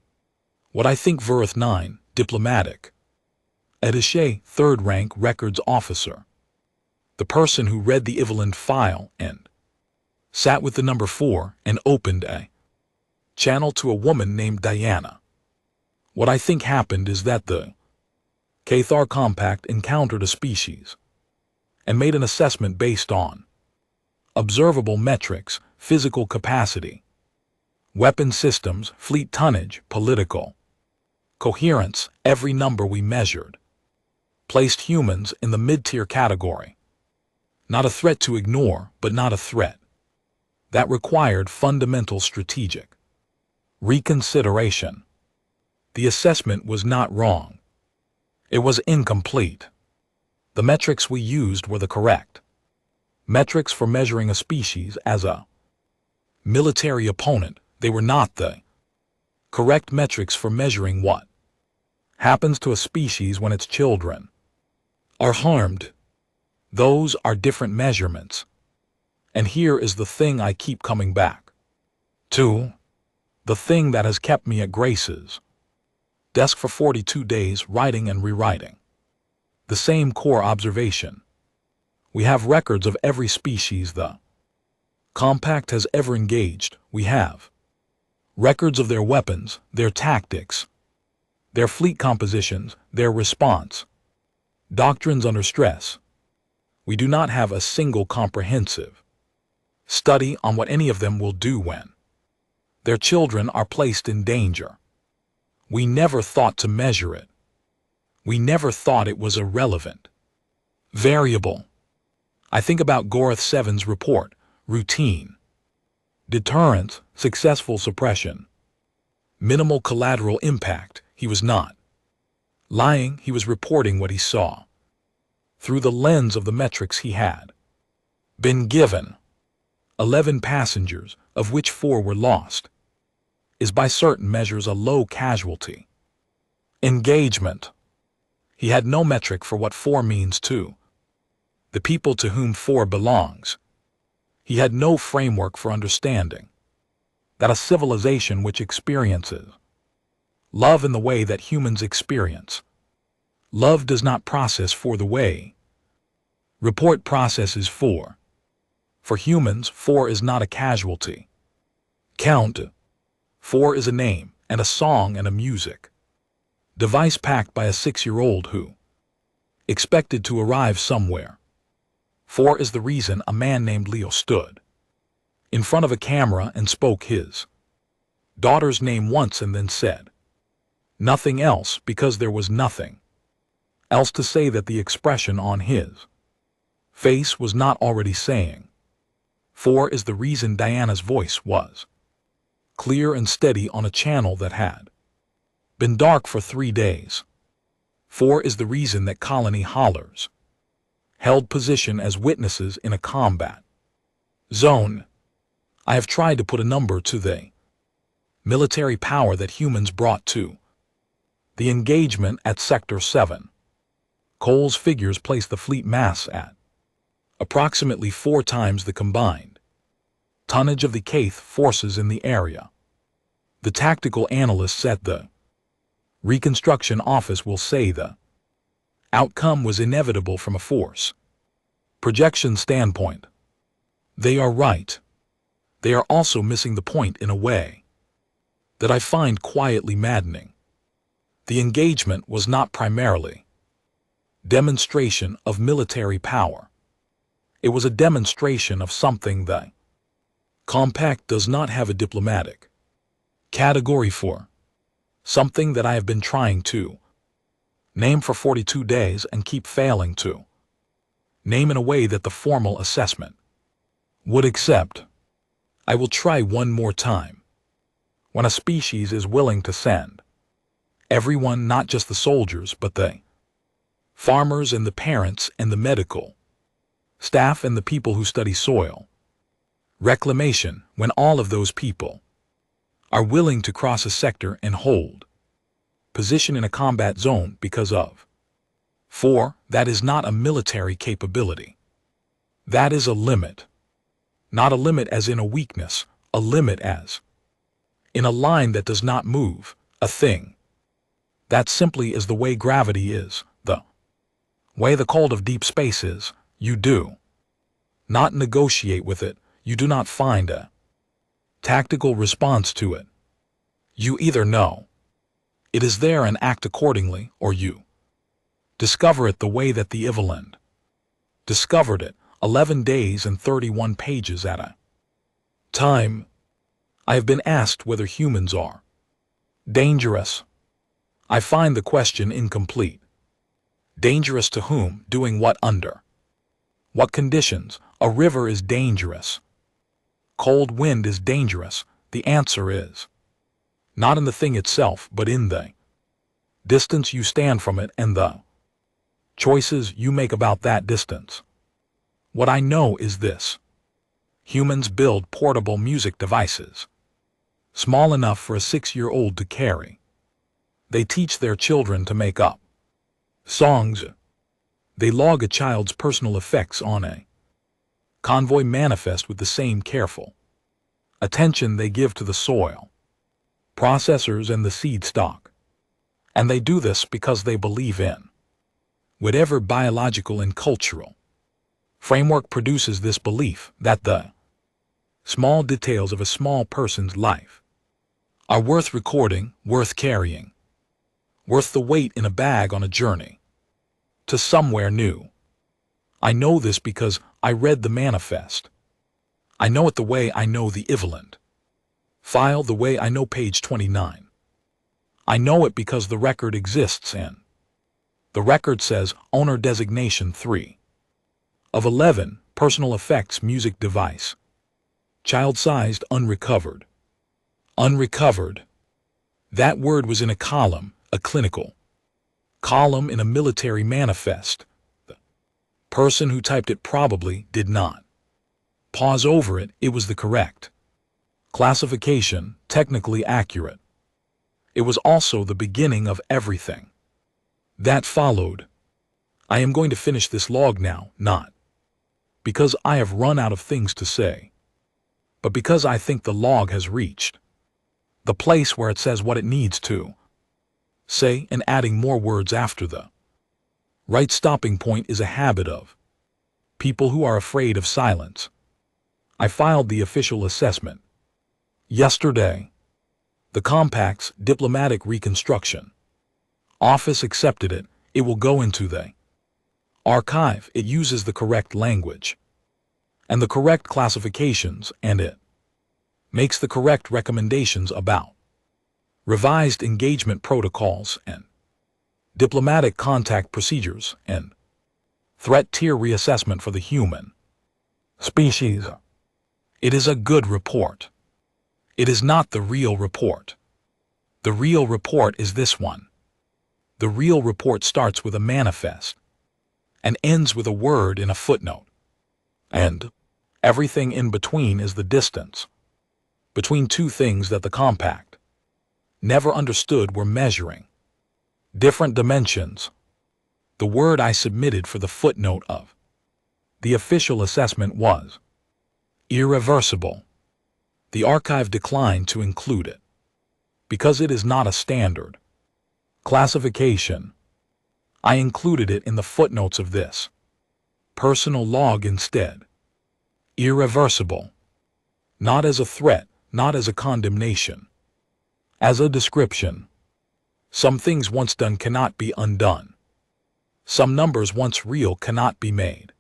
What I think Verth 9, diplomatic. Attaché, third rank records officer. The person who read the Evelyn file and sat with the number 4 and opened a channel to a woman named Diana. What I think happened is that the Cathar Compact encountered a species and made an assessment based on observable metrics, physical capacity, weapon systems, fleet tonnage, political coherence, every number we measured, placed humans in the mid-tier category. Not a threat to ignore, but not a threat. That required fundamental strategic reconsideration. The assessment was not wrong. It was incomplete. The metrics we used were the correct metrics for measuring a species as a military opponent. They were not the correct metrics for measuring what happens to a species when its children are harmed. Those are different measurements. And here is the thing I keep coming back to. The thing that has kept me at Grace's desk for 42 days, writing and rewriting the same core observation. We have records of every species the Compact has ever engaged. We have records of their weapons, their tactics, their fleet compositions, their response, doctrines under stress. We do not have a single comprehensive study on what any of them will do when their children are placed in danger. We never thought to measure it. We never thought it was a relevant variable. I think about Gorth 7's report, routine, deterrence, successful suppression, minimal collateral impact. He was not lying, he was reporting what he saw through the lens of the metrics he had been given. 11 passengers, of which 4 were lost, is by certain measures a low casualty engagement. He had no metric for what 4 means to the people to whom 4 belongs. He had no framework for understanding that a civilization which experiences love in the way that humans experience love does not process for the way report processes for. For humans, 4 is not a casualty count. 4 is a name and a song and a music device packed by a 6-year-old who expected to arrive somewhere. 4 is the reason a man named Leo stood in front of a camera and spoke his daughter's name once and then said nothing else because there was nothing else to say that the expression on his face was not already saying. 4 is the reason Diana's voice was clear and steady on a channel that had been dark for 3 days. 4 is the reason that Colony Hollers held position as witnesses in a combat zone. I have tried to put a number to the military power that humans brought to the engagement at Sector 7. Cole's figures place the fleet mass at approximately 4 times the combined tonnage of the Cath forces in the area. The tactical analysts at the Reconstruction Office will say the outcome was inevitable from a force projection standpoint. They are right. They are also missing the point in a way that I find quietly maddening. The engagement was not primarily demonstration of military power. It was a demonstration of something the Compact does not have a diplomatic category for, something that I have been trying to name for 42 days and keep failing to name in a way that the formal assessment would accept. I will try one more time. When a species is willing to send everyone, not just the soldiers, but the farmers and the parents and the medical staff and the people who study soil reclamation, when all of those people are willing to cross a sector and hold position in a combat zone because of 4, that is not a military capability. That is a limit. Not a limit as in a weakness, a limit as in a line that does not move, a thing. That simply is the way gravity is, the way the cold of deep space is. You do not negotiate with it, you do not find a tactical response to it. You either know it is there and act accordingly, or you discover it the way that the Evelyn discovered it, 11 days and 31 pages at a time. I have been asked whether humans are dangerous. I find the question incomplete. Dangerous to whom, doing what, under what conditions? A river is dangerous. Cold wind is dangerous. The answer is not in the thing itself, but in the distance you stand from it and the choices you make about that distance. What I know is this. Humans build portable music devices, small enough for a 6-year-old to carry. They teach their children to make up songs. They log a child's personal effects on a convoy manifest with the same careful attention they give to the soil, processors, and the seed stock. And they do this because they believe in whatever biological and cultural framework produces this belief that the small details of a small person's life are worth recording, worth carrying, worth the weight in a bag on a journey to somewhere new. I know this because I read the manifest. I know it the way I know the Evelyn file, the way I know page 29. I know it because the record exists and the record says owner designation 3 of 11, personal effects music device. Child-sized, unrecovered. Unrecovered. That word was in a column, a clinical column in a military manifest. The person who typed it probably did not pause over it. It was the correct classification, technically accurate. It was also the beginning of everything that followed. I am going to finish this log now, not because I have run out of things to say, but because I think the log has reached the place where it says what it needs to say, and adding more words after the right stopping point is a habit of people who are afraid of silence. I filed the official assessment yesterday. The Compact's diplomatic reconstruction office accepted it. It will go into the archive. It uses the correct language and the correct classifications, and it makes the correct recommendations about revised engagement protocols and diplomatic contact procedures and threat tier reassessment for the human species. It is a good report. It is not the real report. The real report is this one. The real report starts with a manifest and ends with a word in a footnote. And everything in between is the distance between two things that the Compact never understood were measuring different dimensions. The word I submitted for the footnote of the official assessment was irreversible. The archive declined to include it because it is not a standard classification. I included it in the footnotes of this personal log instead. Irreversible. Not as a threat, not as a condemnation. As a description. Some things once done cannot be undone. Some numbers once real cannot be made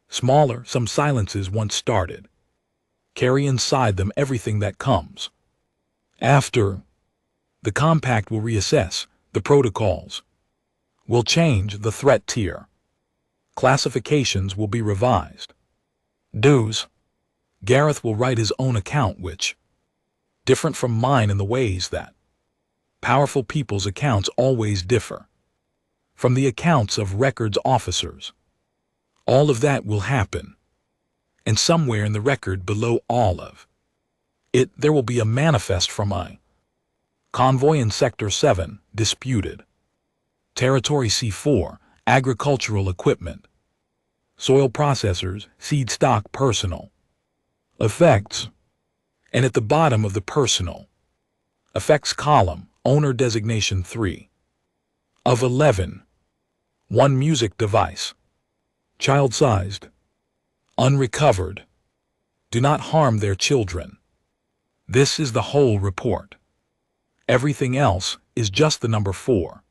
smaller. Some silences once started carry inside them everything that comes after. The Compact will reassess the protocols, will change the threat tier. Classifications will be revised. Dues. Gareth will write his own account, which different from mine in the ways that powerful people's accounts always differ from the accounts of records officers. All of that will happen, and somewhere in the record below all of it there will be a manifest from a convoy in Sector 7, disputed territory C4, agricultural equipment. soil processors, seed stock, personal effects. And at the bottom of the personal effects column, owner designation 3 of 11. 1 music device. Child-sized. Unrecovered. Do not harm their children. This is the whole report. Everything else is just the number 4.